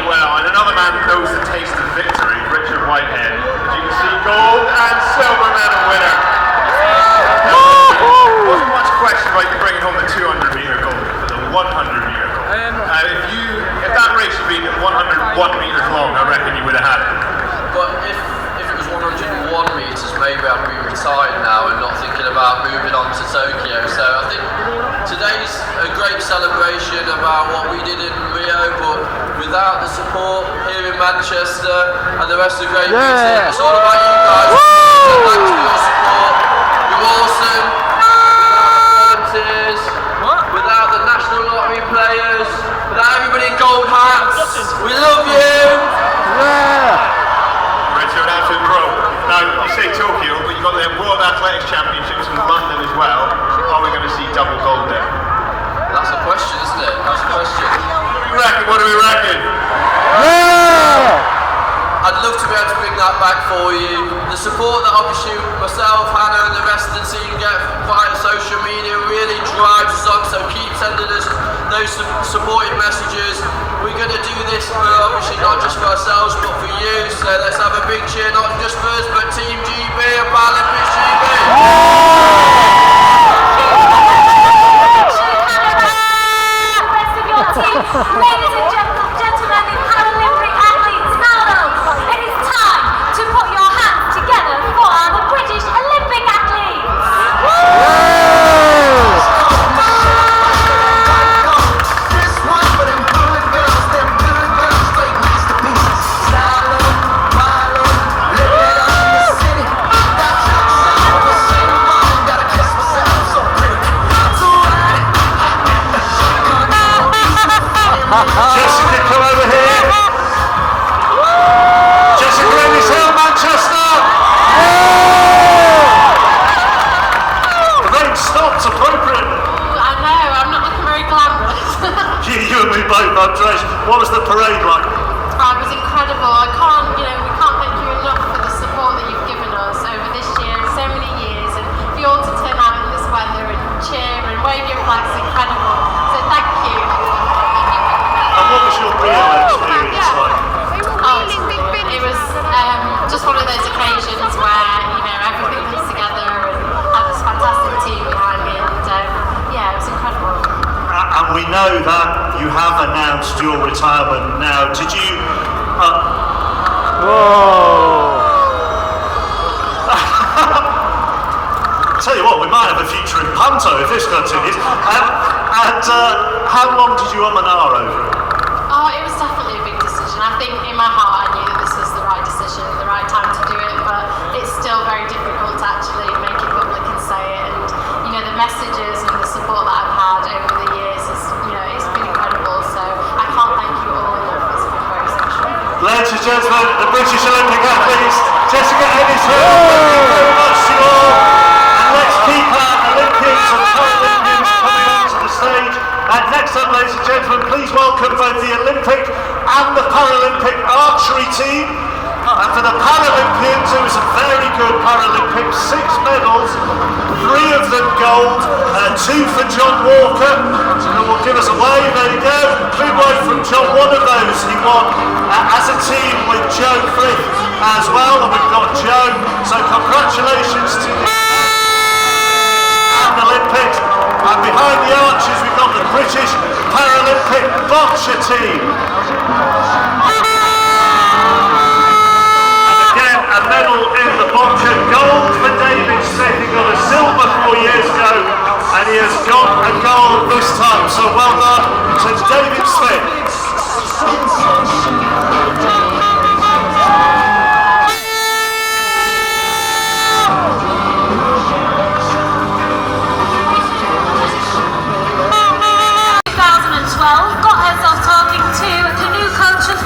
very well, and another man that knows the taste of victory, Richard Whitehead. As you can see, gold and silver medal winner. Wasn't much question about you bringing home the 200 metre gold, but the 100 metre gold. If that race had been 101 metres long, I reckon you would have had it. But if it was 101 metres, maybe I'd be retired now and not thinking about moving on to Tokyo. So I think today's a great celebration about what we did in Rio, but without the support here in Manchester and the rest of Great Britain, it's all about you guys. So thanks for your support. You're awesome. Without volunteers, without the National Lottery players, without everybody in gold hats, we love you. Richard, an absolute pro. Now, you say Tokyo, but you've got the World Athletics Championships in London as well. Are we going to see double gold there? That's a question, isn't it? That's a question. What do we reckon? I'd love to be able to bring that back for you. The support that obviously myself, Hannah and the rest of the team get via social media really drives us on, so keep sending us those supportive messages. We're going to do this for obviously not just for ourselves but for you, so let's have a big cheer, not just for us but Team GB and Paralympics GB. Ladies and gentlemen, the Paralympic athletes, now it is time to put your hands together for the British Olympic athletes. Jessica, come over here. Jessica, Amy Hill, Manchester. The rain stopped appropriately. I know, I'm not looking very glamorous. You and me both, Andres. What was the parade like? It was incredible. We can't thank you enough for the support that you've given us over this year and so many years, and for you all to turn out in this weather and cheer and wave your flags is incredible. So thank you. And what was your Rio experience like? It was just one of those occasions where everything comes together and I have this fantastic team behind me, and it was incredible. And we know that you have announced your retirement now. Did you? Tell you what, we might have a future in Panto if this continues. And how long did you and R over it? Oh, it was definitely a big decision. I think in my heart I knew that this was the right decision, the right time to do it, but it's still very difficult to actually make it public and say it. And the messages and the support that I've had over the years is, it's been incredible. So I can't thank you all enough. It's been very special. Ladies and gentlemen, the British Olympic athletes, Jessica Edison, thank you very much to you all. And let's keep our Olympians and Paralympians coming onto the stage. And next up, ladies and gentlemen, please welcome both the Olympic and the Paralympic archery team. And for the Paralympians, it was a very good Paralympics, 6 medals, 3 of them gold, 2 for John Walker, who will give us a wave. There you go, big wave from John. One of those he won as a team with Joe Frith as well, and we've got Joe. So congratulations to the Olympics. And behind the archers, we've got the British Paralympic boccia team. A medal in the boccia, gold for David Smith. He got a silver 4 years ago and he has got a gold this time, so well done to David Smith. Got herself talking to the new coach of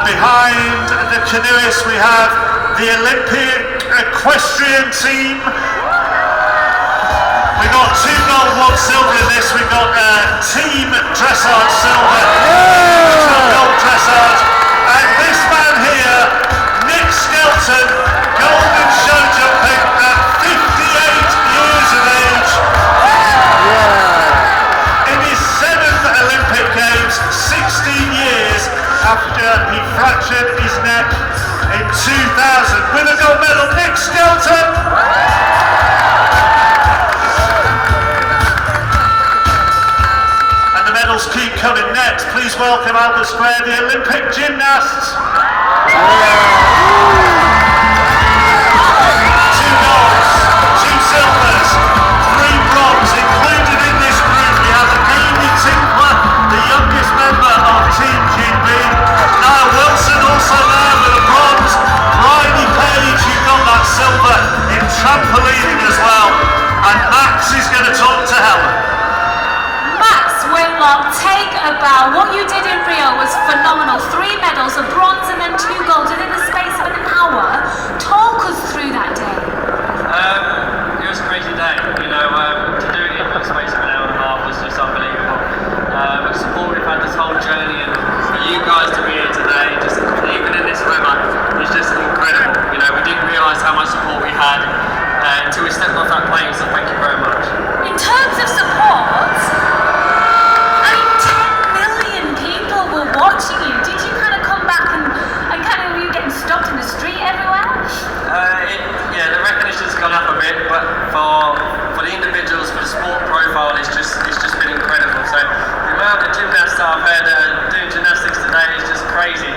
behind the canoeists we have the Olympic equestrian team. We got 2 gold, 1 silver in this. We got team dressage silver, gold dressage, and this man here, Nick Skelton, golden show jumping at 58 years of age. In his 7th Olympic Games, 16 years after he fractured his neck in 2000. With a gold medal, Nick Skelton. Medals keep coming next. Please welcome Albert Square, the Olympic gymnasts. 2 golds, 2 silvers, 3 bronze. Included in this group we have Amy Tinkler, the youngest member of Team GB. Niall Wilson also there with a bronze. Bridie Page, who got that silver in trampolining as well. And Max is going to talk to Helen. Take a bow. What you did in Rio was phenomenal. 3 medals, a bronze and then 2 golds within the space of an hour. Talk us through that day. It was a crazy day. You know, to do it in the space of an hour and a half was just unbelievable. The support we've had this whole journey, and for you guys to be here today, just even in this weather, is just incredible. You know, we didn't realise how much support we had until we stepped off that plane. So thank you very much. In terms of support, watching you, did you kind of come back and kind of were you getting stopped in the street everywhere? Yeah, the recognition's gone up a bit, but for the individuals, for the sport profile, it's just been incredible. So the amount of gymnasts that I've heard doing gymnastics today is just crazy.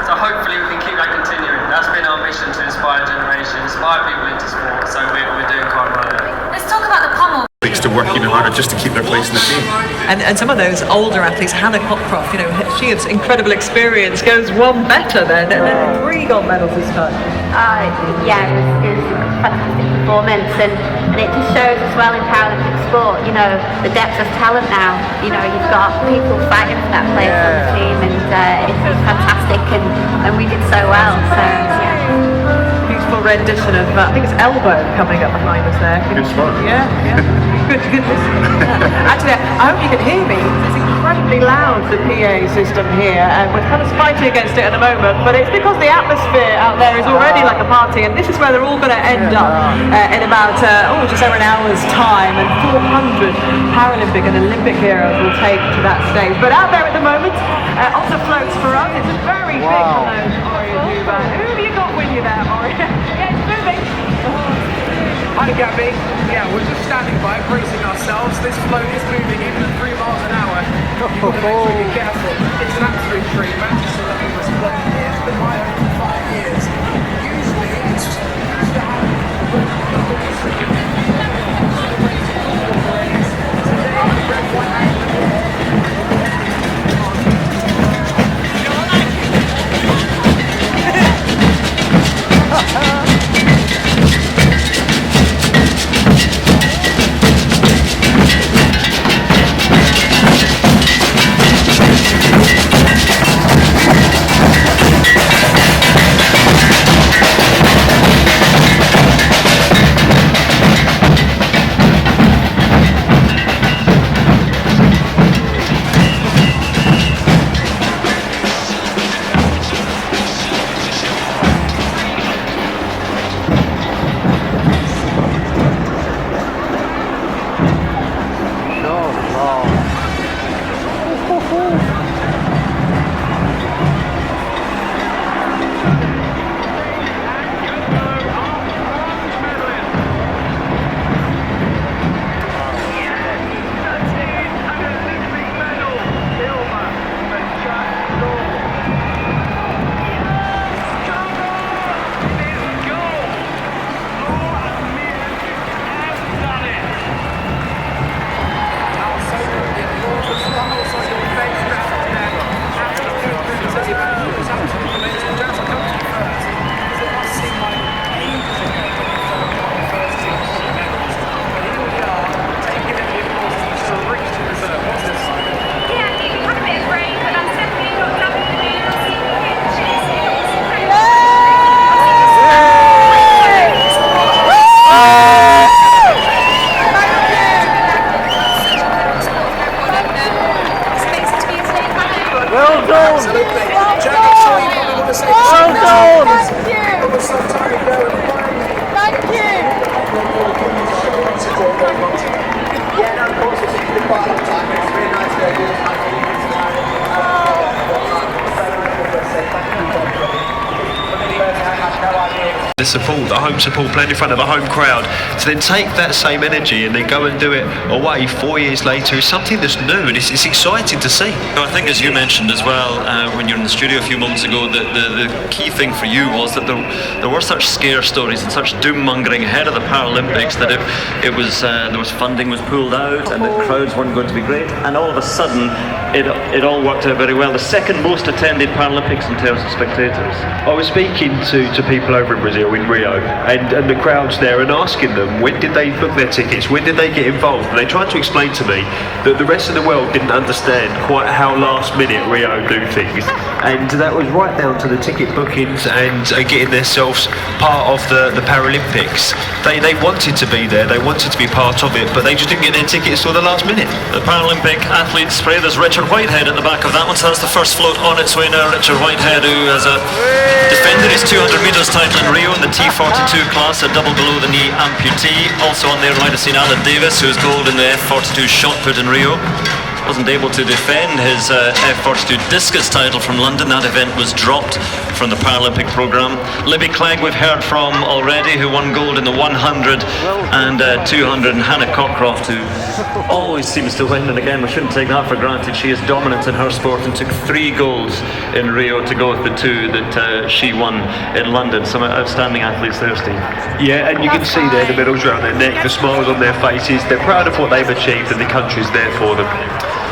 So hopefully we can keep that continuing. That's been our mission, to inspire a generation, inspire people into sport. So we're doing quite well there. Let's talk about the pommel. To work even harder just to keep their place in the team. And some of those older athletes, Hannah Cockcroft, you know, she has incredible experience, goes one better then, and then 3 gold medals this time. Yeah, it was a fantastic performance, and it just shows as well in Paralympic sport, you know, the depth of talent now. You know, you've got people fighting for that place on the team, and it's fantastic, and we did so well, so yeah. Beautiful rendition of, I think it's Elbow coming up behind us there. Good spot. Yeah. Good. Actually, I hope you can hear me. It's incredibly loud, the PA system here, and we're kind of fighting against it at the moment, but it's because the atmosphere out there is already like a party, and this is where they're all going to end up in about just over an hour's time, and 400 Paralympic and Olympic heroes will take to that stage. But out there at the moment, on the floats for us, it's a very big hello to Oria Duba. Who have you got with you there, Oria? Yeah, it's moving. Hi Gabby, yeah, we're just standing by, bracing ourselves. This float is moving even at 3 miles an hour. You've got to make sure you're careful. It's an absolute treat. Manchester Olympic was 30 years, but my own 5 years. Usually it's used to happen. the support, the home support, playing in front of a home crowd, to then take that same energy and then go and do it away 4 years later is something that's new, and it's exciting to see. I think, as you mentioned as well, when you were in the studio a few moments ago, that the key thing for you was that there were such scare stories and such doom mongering ahead of the Paralympics that it was there was funding was pulled out and the crowds weren't going to be great, and all of a sudden it all worked out very well. The second most attended Paralympics in terms of spectators. I was speaking to people over in Brazil, in Rio, and the crowds there, and asking them when did they book their tickets, when did they get involved, and they tried to explain to me that the rest of the world didn't understand quite how last minute Rio do things, and that was right down to the ticket bookings and getting themselves part of the Paralympics. They wanted to be there, they wanted to be part of it, but they just didn't get their tickets till the last minute. The Paralympic athletes spray. There's Richard Whitehead at the back of that one, so that's the first float on its way now. Richard Whitehead, who has defended his 200 metres title in Rio in the T42 class, a double below the knee amputee. Also on there, might have seen Alan Davis, who's gold in the F42 shot put in Rio. Wasn't able to defend his F42 discus title from London. That event was dropped from the Paralympic programme. Libby Clegg we've heard from already, who won gold in the 100 and 200, and Hannah Cockcroft, who always seems to win, and again we shouldn't take that for granted. She is dominant in her sport and took 3 golds in Rio to go with the 2 that she won in London. Some outstanding athletes there, Steve. Yeah, and you can see there the medals around their neck, the smiles on their faces. They're proud of what they've achieved and the country's there for them.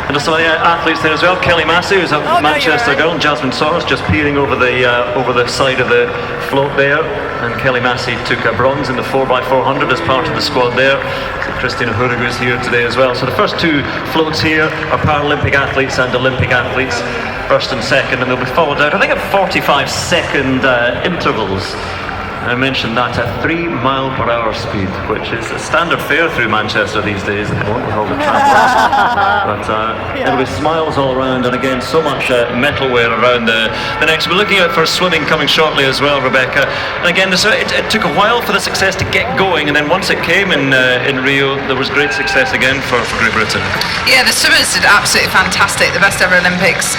And there's some of the athletes there as well. Kelly Massey, who's a Manchester girl, and Jasmine Soros just peering over the side of the float there. And Kelly Massey took a bronze in the 4x400 as part of the squad there. Christina Hurrigu is here today as well. So the first 2 floats here are Paralympic athletes and Olympic athletes, first and second, and they'll be followed out, I think, at 45-second intervals. I mentioned that at 3 mile per hour speed, which is a standard fare through Manchester these days at the moment with all the traffic. But there'll be smiles all around, and again, so much metalware around the necks. We're looking out for swimming coming shortly as well, Rebecca. And again, it took a while for the success to get going, and then once it came in Rio, there was great success again for Great Britain. Yeah, the swimmers did absolutely fantastic, the best ever Olympics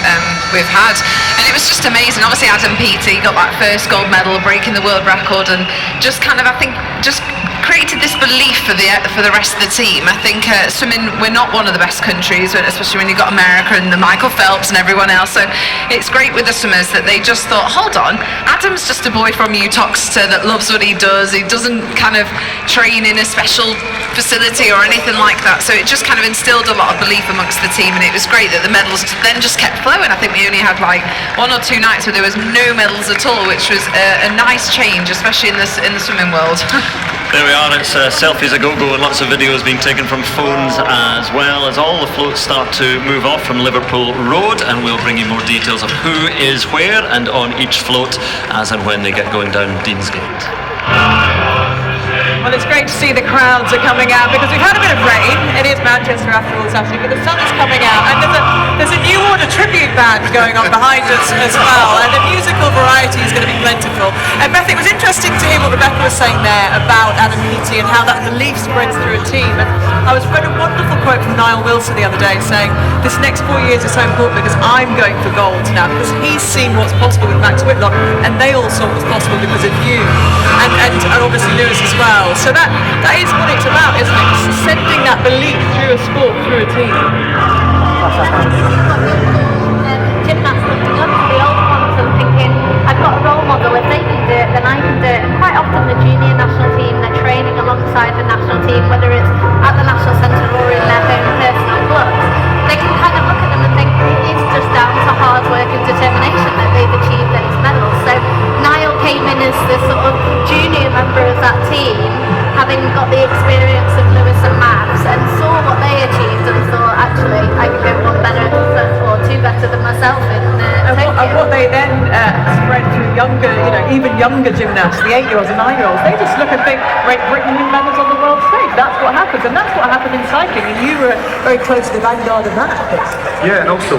we've had, and it was just amazing. Obviously Adam Peaty got that first gold medal, breaking the world record, and just kind of, I think, just created this belief for the rest of the team. I think swimming, we're not one of the best countries, especially when you've got America and the Michael Phelps and everyone else, so it's great with the swimmers that they just thought, hold on, Adam's just a boy from Uttoxeter that loves what he does. He doesn't kind of train in a special facility or anything like that, so it just kind of instilled a lot of belief amongst the team, and it was great that the medals then just kept flowing. I think we only had like 1 or 2 nights where there was no medals at all, which was a nice change, especially in the swimming world. There we are, it's selfies a go-go and lots of videos being taken from phones as well as all the floats start to move off from Liverpool Road, and we'll bring you more details of who is where and on each float as and when they get going down Deansgate. Well, it's great to see the crowds are coming out because we've had a bit of rain. It is Manchester after all this afternoon, but the sun is coming out, and there's a New Order tribute band going on behind us as well, and the musical variety is going to be plentiful. And Beth, it was interesting to hear what Rebecca was saying there about Adam Peaty and how that belief spreads through a team. And I was read a wonderful quote from Niall Wilson the other day saying, this next 4 years is so important because I'm going for gold now, because he's seen what's possible with Max Whitlock, and they all saw what was possible because of you, and obviously Lewis as well. So that is what it's about, isn't it? It's sending that belief through a sport, through a team. Gymnasts looking up to the old ones and thinking, I've got a role model, if they can do it, then I can do it. And quite often the junior national team, they're training alongside the national team, whether it's at the national centre or in their own personal clubs. They can kind of look at them and think, it is just down to hard work and determination that they've achieved those medals. So Niall came in as the sort of junior member of that team, having got the experience of Lewis and Max, and saw what they achieved and thought, actually, I could go one better or 2 better than myself in Tokyo. And what they then spread through younger, even younger gymnasts, the 8-year-olds and 9-year-olds, they just look and think, Great Britain win medals on the world stage. That's what happens, and that's what happened in cycling, and you were very close to the vanguard of that. Yeah, and also